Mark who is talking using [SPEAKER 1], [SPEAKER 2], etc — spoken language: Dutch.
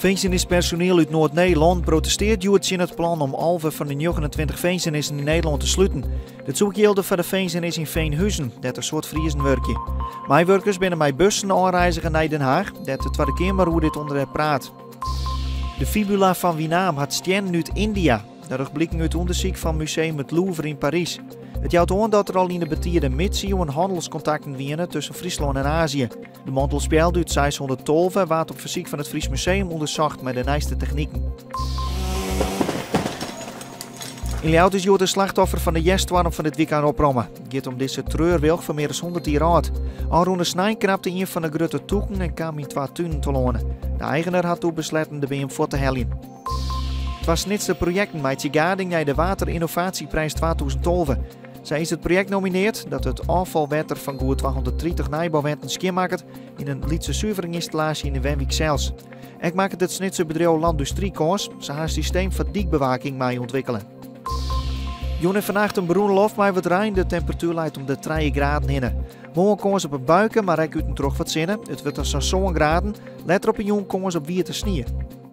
[SPEAKER 1] Veezenispersoneel uit Noord-Nederland protesteert tegen het plan om 11 van de 29 veezenissen in Nederland te sluiten. Dit zoek geldt voor de veezenis in Veenhuizen, dat een soort Friesen werkje. Mijnwerkers binnen bij bussen aanreizigen naar Den Haag, dat de Tweede Kamer hoe dit onder praat. De fibula van Winaam had stjen uit India. Dat blijkt uit onderzoek van Museum het Louvre in Parijs. Het houdt aan dat er al in de betierde middeleeuwen handelscontacten waren tussen Friesland en Azië. De mantel speelde uit 612 werd op verzoek van het Fries Museum onderzocht met de nieuwste technieken. In Ljout is Jood een slachtoffer van de jeststorm van dit weekend oprommen. Het gaat om deze treurwilg van meer dan 100 jaar oud. Alroende Snij knapte een van de grote toeken en kwam in 2 tuinen te lonen. De eigenaar had toen besloten de BM voor te helpen. Het was niet de project met Sigarding naar de Waterinnovatieprijs 2012. Zij is het project nomineerd dat het afvalwater van goed 230 nijbouwwenten schoonmaakt in een Lietse zuiveringinstallatie in de Wenwijk zelfs. Ik maakt het snitse bedrijf Landustrie-Koos, ze haar systeem van diekbewaking mee ontwikkelen. Jon en vannacht een beroende lof maar wat rein, de temperatuur leidt om de 3 graden heen. Morgen komen ze op het buiken, maar ik u terug wat zinnen. Het wordt dan zo'n graden. Let op een jong komen ze op wie te sneeuwen.